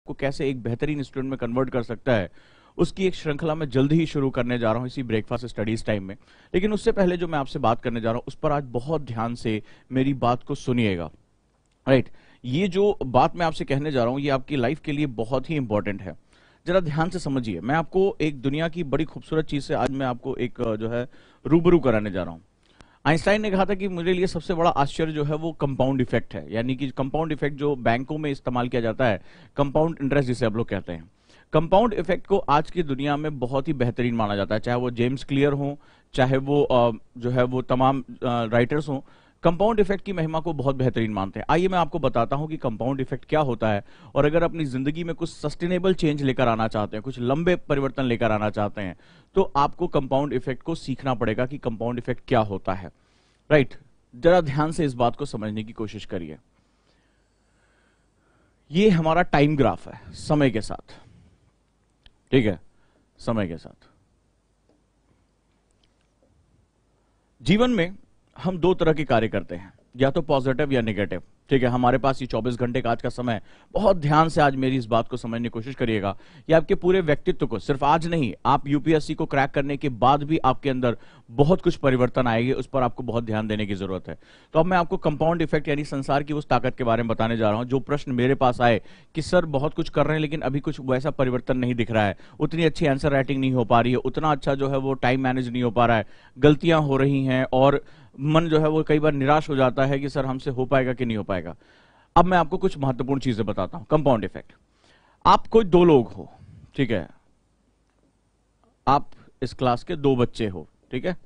को कैसे एक बेहतरीन स्टूडेंट में कन्वर्ट कर सकता है, उसकी एक श्रृंखला मैं जल्द ही शुरू करने जा रहा हूं इसी ब्रेकफास्ट स्टडीज टाइम में। लेकिन उससे पहले जो मैं आपसे बात करने जा रहा हूं उस पर आज बहुत ध्यान से मेरी बात को सुनिएगा। राइट, ये जो बात मैं आपसे कहने जा रहा हूं ये आपकी लाइफ के लिए बहुत ही इंपॉर्टेंट है। जरा ध्यान से समझिए, मैं आपको एक दुनिया की बड़ी खूबसूरत चीज से आज मैं आपको एक जो है रूबरू कराने जा रहा हूं। आइंस्टाइन ने कहा था कि मेरे लिए सबसे बड़ा आश्चर्य जो है वो कंपाउंड इफेक्ट है, यानी कि कंपाउंड इफेक्ट जो बैंकों में इस्तेमाल किया जाता है, कंपाउंड इंटरेस्ट जिसे आप लोग कहते हैं। कंपाउंड इफेक्ट को आज की दुनिया में बहुत ही बेहतरीन माना जाता है, चाहे वो जेम्स क्लियर हो, चाहे वो जो है वो तमाम राइटर्स हों, कंपाउंड इफेक्ट की महिमा को बहुत बेहतरीन मानते हैं। आइए मैं आपको बताता हूं कि कंपाउंड इफेक्ट क्या होता है, और अगर अपनी जिंदगी में कुछ सस्टेनेबल चेंज लेकर आना चाहते हैं, कुछ लंबे परिवर्तन लेकर आना चाहते हैं, तो आपको कंपाउंड इफेक्ट को सीखना पड़ेगा कि कंपाउंड इफेक्ट क्या होता है। राइट, जरा ध्यान से इस बात को समझने की कोशिश करिए। ये हमारा टाइम ग्राफ है समय के साथ, ठीक है, समय के साथ। जीवन में हम दो तरह के कार्य करते हैं, या तो पॉजिटिव या नेगेटिव, ठीक है। हमारे पास ये 24 घंटे का आज का समय, बहुत ध्यान से आज मेरी इस बात को समझने की कोशिश करिएगा। ये आपके पूरे व्यक्तित्व को, सिर्फ आज नहीं, आप यूपीएससी को क्रैक करने के बाद भी आपके अंदर बहुत कुछ परिवर्तन आएंगे, उस पर आपको बहुत ध्यान देने की जरूरत है। तो अब मैं आपको कंपाउंड इफेक्ट यानी संसार की उस ताकत के बारे में बताने जा रहा हूं। जो प्रश्न मेरे पास आए कि सर बहुत कुछ कर रहे हैं लेकिन अभी कुछ वैसा परिवर्तन नहीं दिख रहा है, उतनी अच्छी आंसर राइटिंग नहीं हो पा रही है, उतना अच्छा जो है वो टाइम मैनेज नहीं हो पा रहा है, गलतियां हो रही हैं, और मन जो है वो कई बार निराश हो जाता है कि सर हमसे हो पाएगा कि नहीं हो पाएगा। अब मैं आपको कुछ महत्वपूर्ण चीजें बताता हूं। कंपाउंड इफेक्ट, आप कोई दो लोग हो, ठीक है, आप इस क्लास के दो बच्चे हो, ठीक है,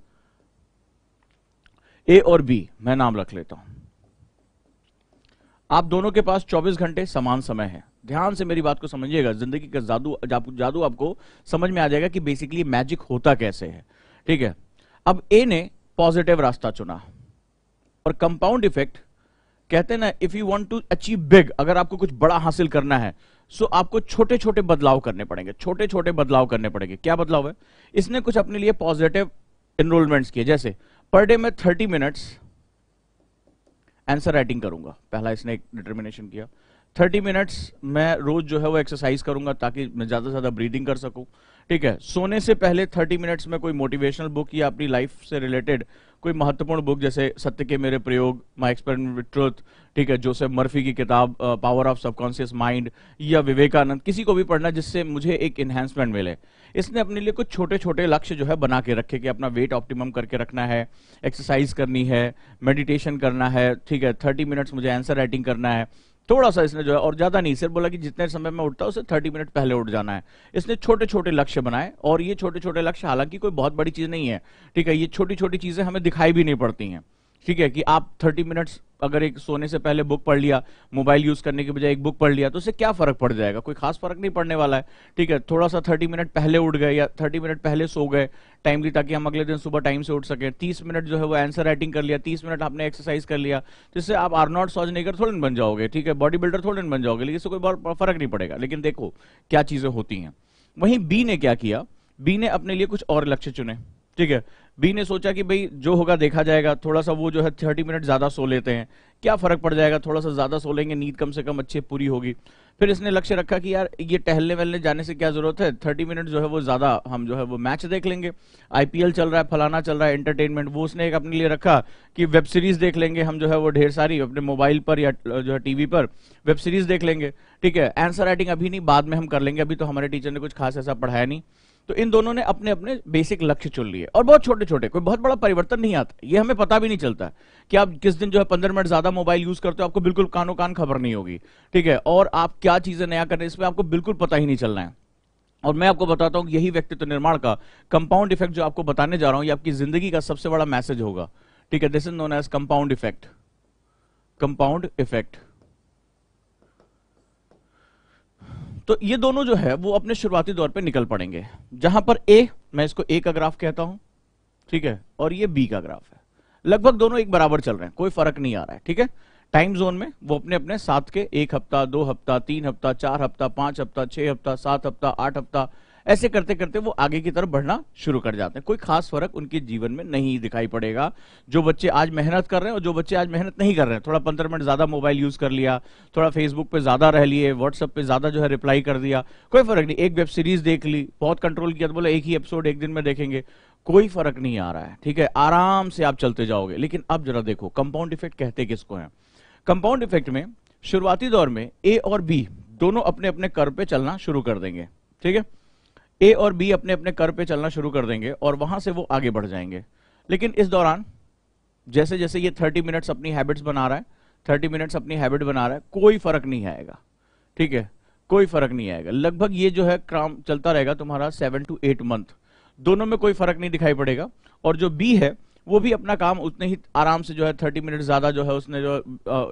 ए और बी, मैं नाम रख लेता हूं। आप दोनों के पास 24 घंटे समान समय है। ध्यान से मेरी बात को समझिएगा, जिंदगी का जादू आपको समझ में आ जाएगा कि बेसिकली मैजिक होता कैसे है, ठीक है। अब ए ने पॉजिटिव रास्ता चुना, और कंपाउंड इफेक्ट कहते हैं ना, if you want to achieve big, अगर आपको कुछ बड़ा हासिल करना है सो आपको छोटे छोटे बदलाव करने पड़ेंगे, छोटे छोटे बदलाव करने पड़ेंगे। क्या बदलाव है? इसने कुछ अपने लिए पॉजिटिव एनरोलमेंट्स किए, जैसे पर डे में 30 मिनट्स आंसर राइटिंग करूंगा, पहला इसने एक डिटर्मिनेशन किया। 30 मिनट्स मैं रोज जो है वो एक्सरसाइज करूंगा ताकि मैं ज्यादा से ज्यादा ब्रीदिंग कर सकूं, ठीक है। सोने से पहले 30 मिनट्स में कोई मोटिवेशनल बुक या अपनी लाइफ से रिलेटेड कोई महत्वपूर्ण बुक, जैसे सत्य के मेरे प्रयोग, माय एक्सपेरिमेंट विद ट्रुथ, ठीक है, जोसेफ मर्फी की किताब पावर ऑफ सबकॉन्शियस माइंड, या विवेकानंद, किसी को भी पढ़ना जिससे मुझे एक एनहांसमेंट मिले। इसने अपने लिए कुछ छोटे छोटे लक्ष्य जो है बना के रखे कि अपना वेट ऑप्टिमम करके रखना है, एक्सरसाइज करनी है, मेडिटेशन करना है, ठीक है, 30 मिनट्स मुझे आंसर राइटिंग करना है। थोड़ा सा इसने जो है, और ज्यादा नहीं, सिर्फ बोला कि जितने समय में उठता है उससे 30 मिनट पहले उठ जाना है। इसने छोटे छोटे लक्ष्य बनाए, और ये छोटे छोटे लक्ष्य हालांकि कोई बहुत बड़ी चीज नहीं है, ठीक है, ये छोटी छोटी चीजें हमें दिखाई भी नहीं पड़ती हैं, ठीक है, कि आप 30 मिनट्स अगर एक सोने से पहले बुक पढ़ लिया, मोबाइल यूज करने के बजाय एक बुक पढ़ लिया, तो उससे क्या फर्क पड़ जाएगा? कोई खास फर्क नहीं पड़ने वाला है, ठीक है। थोड़ा सा 30 मिनट पहले उठ गए या 30 मिनट पहले सो गए टाइमली, ताकि हम अगले दिन सुबह टाइम से उठ सके। 30 मिनट जो है वो आंसर राइटिंग कर लिया, 30 मिनट आपने एक्सरसाइज कर लिया, जिससे आप आर्नोल्ड श्वार्ज़नेगर थोड़े बन जाओगे, ठीक है, बॉडी बिल्डर थोड़े बन जाओगे, लेकिन इससे कोई बहुत फर्क नहीं पड़ेगा। लेकिन देखो क्या चीजें होती हैं। वहीं बी ने क्या किया, बी ने अपने लिए कुछ और लक्ष्य चुने, ठीक है। बी ने सोचा कि भाई जो होगा देखा जाएगा, थोड़ा सा वो जो है 30 मिनट ज्यादा सो लेते हैं, क्या फर्क पड़ जाएगा, थोड़ा सा ज्यादा सो लेंगे, नींद कम से कम अच्छी पूरी होगी। फिर इसने लक्ष्य रखा कि यार ये टहलने वहलने जाने से क्या जरूरत है, 30 मिनट जो है वो ज्यादा हम जो है वो मैच देख लेंगे, आईपीएल चल रहा है, फलाना चल रहा है, एंटरटेनमेंट। वो उसने एक अपने लिए रखा कि वेब सीरीज देख लेंगे हम जो है वो ढेर सारी, अपने मोबाइल पर या जो है टीवी पर वेब सीरीज देख लेंगे, ठीक है। आंसर राइटिंग अभी नहीं, बाद में हम कर लेंगे, अभी तो हमारे टीचर ने कुछ खास ऐसा पढ़ाया नहीं। तो इन दोनों ने अपने अपने बेसिक लक्ष्य चुन लिए, और बहुत छोटे छोटे, कोई बहुत बड़ा परिवर्तन नहीं आता, ये हमें पता भी नहीं चलता कि आप किस दिन जो है 15 मिनट ज्यादा मोबाइल यूज करते हो, आपको बिल्कुल कानो कान खबर नहीं होगी, ठीक है, और आप क्या चीजें नया कर रहे हैं इसमें आपको बिल्कुल पता ही नहीं चलना है। और मैं आपको बताता हूं यही व्यक्तित्व निर्माण का कंपाउंड इफेक्ट जो आपको बताने जा रहा हूं, ये आपकी जिंदगी का सबसे बड़ा मैसेज होगा, ठीक है। This is known as compound effect, compound effect. तो ये दोनों जो है वो अपने शुरुआती दौर पे निकल पड़ेंगे, जहां पर ए, मैं इसको ए का ग्राफ कहता हूं, ठीक है, और ये बी का ग्राफ है। लगभग दोनों एक बराबर चल रहे हैं, कोई फर्क नहीं आ रहा है, ठीक है। टाइम जोन में वो अपने अपने साथ के 1 हफ्ता, 2 हफ्ता, 3 हफ्ता, 4 हफ्ता, 5 हफ्ता, 6 हफ्ता, 7 हफ्ता, 8 हफ्ता, ऐसे करते करते वो आगे की तरफ बढ़ना शुरू कर जाते हैं। कोई खास फर्क उनके जीवन में नहीं दिखाई पड़ेगा। जो बच्चे आज मेहनत कर रहे हैं और जो बच्चे आज मेहनत नहीं कर रहे हैं, थोड़ा 15 मिनट ज्यादा मोबाइल यूज कर लिया, थोड़ा फेसबुक पे ज्यादा रह लिए, व्हाट्सएप पे ज्यादा जो है रिप्लाई कर दिया, कोई फर्क नहीं। एक वेब सीरीज देख ली, बहुत कंट्रोल किया तो बोला एक ही एपिसोड एक दिन में देखेंगे, कोई फर्क नहीं आ रहा है, ठीक है, आराम से आप चलते जाओगे। लेकिन अब जरा देखो कंपाउंड इफेक्ट कहते किसको है। कंपाउंड इफेक्ट में शुरुआती दौर में ए और बी दोनों अपने अपने कर्व पे चलना शुरू कर देंगे, ठीक है, ए और बी अपने अपने कर्व पे चलना शुरू कर देंगे और वहां से वो आगे बढ़ जाएंगे। लेकिन इस दौरान जैसे जैसे ये 30 मिनट्स अपनी हैबिट्स बना रहा है, 30 मिनट्स अपनी हैबिट बना रहा है, कोई फर्क नहीं आएगा, ठीक है, कोई फर्क नहीं आएगा। लगभग ये जो है काम चलता रहेगा तुम्हारा 7 to 8 मंथ, दोनों में कोई फर्क नहीं दिखाई पड़ेगा। और जो बी है वो भी अपना काम उतने ही आराम से जो है 30 मिनट ज्यादा जो है उसने जो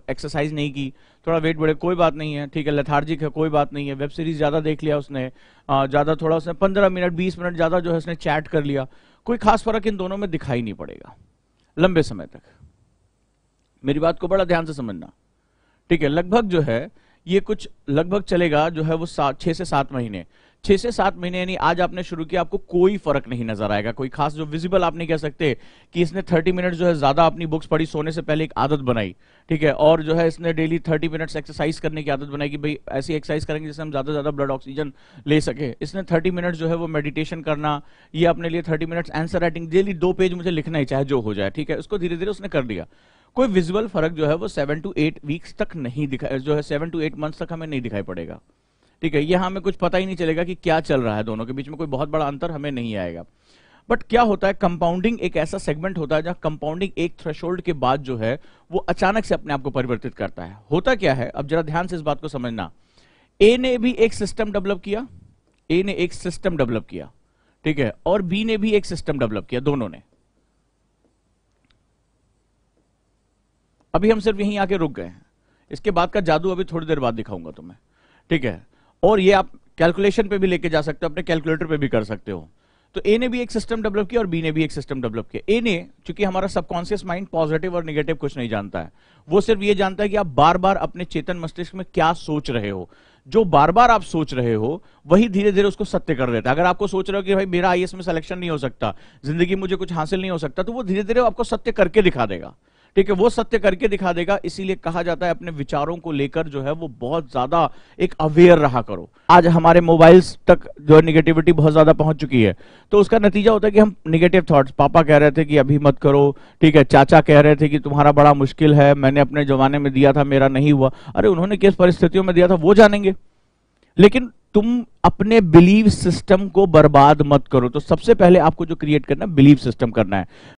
एक्सरसाइज नहीं की, थोड़ा वेट बढ़े, कोई बात नहीं है, ठीक है, लेथार्जिक है, कोई बात नहीं है, वेब सीरीज ज्यादा देख लिया उसने, ज्यादा थोड़ा उसने 15 मिनट 20 मिनट ज्यादा जो है उसने चैट कर लिया, कोई खास फर्क इन दोनों में दिखाई नहीं पड़ेगा लंबे समय तक। मेरी बात को बड़ा ध्यान से समझना, ठीक है। लगभग जो है ये कुछ लगभग चलेगा जो है वो 6 से 7 महीने, 6 से 7 महीने, यानी आज आपने शुरू किया, आपको कोई फर्क नहीं नजर आएगा, कोई खास जो विजिबल आप नहीं कह सकते कि इसने 30 मिनट जो है ज्यादा अपनी बुक्स पढ़ी, सोने से पहले एक आदत बनाई, ठीक है, और जो है इसने डेली 30 मिनट्स एक्सरसाइज करने की आदत बनाई कि भाई ऐसी एक्सरसाइज करेंगे जिससे हम ज्यादा ज्यादा ब्लड ऑक्सीजन ले सके। इसने 30 मिनट जो है वो मेडिटेशन करना, ये अपने लिए 30 minutes answer writing, daily 2 page मुझे लिखना ही चाहे जो हो जाए, ठीक है, उसको धीरे धीरे उसने कर दिया। कोई विजुअल फर्क जो है वो 7 to 8 वीक्स तक नहीं दिखाई, जो है 7 to 8 मंथ्स तक हमें नहीं दिखाई पड़ेगा, ठीक है। यह हमें कुछ पता ही नहीं चलेगा कि क्या चल रहा है, दोनों के बीच में कोई बहुत बड़ा अंतर हमें नहीं आएगा। बट क्या होता है, कंपाउंडिंग एक ऐसा सेगमेंट होता है जहां कंपाउंडिंग एक थ्रेशोल्ड के बाद जो है वो अचानक से अपने आप को परिवर्तित करता है। होता क्या है, अब जरा ध्यान से इस बात को समझना। ए ने भी एक सिस्टम डेवलप किया, ए ने एक सिस्टम डेवलप किया, ठीक है, और बी ने भी एक सिस्टम डेवलप किया, दोनों ने। अभी हम सिर्फ यहीं आके रुक गए हैं, इसके बाद का जादू अभी थोड़ी देर बाद दिखाऊंगा तुम्हें, ठीक है। और ये आप कैलकुलेशन पे भी लेके जा सकते हो, अपने कैलकुलेटर पे भी कर सकते हो। तो ए ने भी एक सिस्टम डेवलप किया और बी ने भी एक सिस्टम डेवलप किया। ए ने, चूंकि हमारा सबकॉन्शियस माइंड पॉजिटिव और नेगेटिव कुछ नहीं जानता है, वो सिर्फ ये जानता है कि आप बार बार अपने चेतन मस्तिष्क में क्या सोच रहे हो। जो बार बार आप सोच रहे हो वही धीरे धीरे उसको सत्य कर देता है। अगर आपको सोच रहे हो कि भाई मेरा आईएएस में सिलेक्शन नहीं हो सकता, जिंदगी मुझे कुछ हासिल नहीं हो सकता, तो वो धीरे धीरे आपको सत्य करके दिखा देगा, ठीक है, वो सत्य करके दिखा देगा। इसीलिए कहा जाता है अपने विचारों को लेकर जो है वो बहुत ज्यादा एक अवेयर रहा करो। आज हमारे मोबाइल्स तक जो निगेटिविटी बहुत ज्यादा पहुंच चुकी है, तो उसका नतीजा होता है कि हम निगेटिव थॉट्स, पापा कह रहे थे कि अभी मत करो, ठीक है, चाचा कह रहे थे कि तुम्हारा बड़ा मुश्किल है, मैंने अपने जमाने में दिया था मेरा नहीं हुआ, अरे उन्होंने किस परिस्थितियों में दिया था वो जानेंगे, लेकिन तुम अपने बिलीव सिस्टम को बर्बाद मत करो। तो सबसे पहले आपको जो क्रिएट करना है, बिलीव सिस्टम करना है।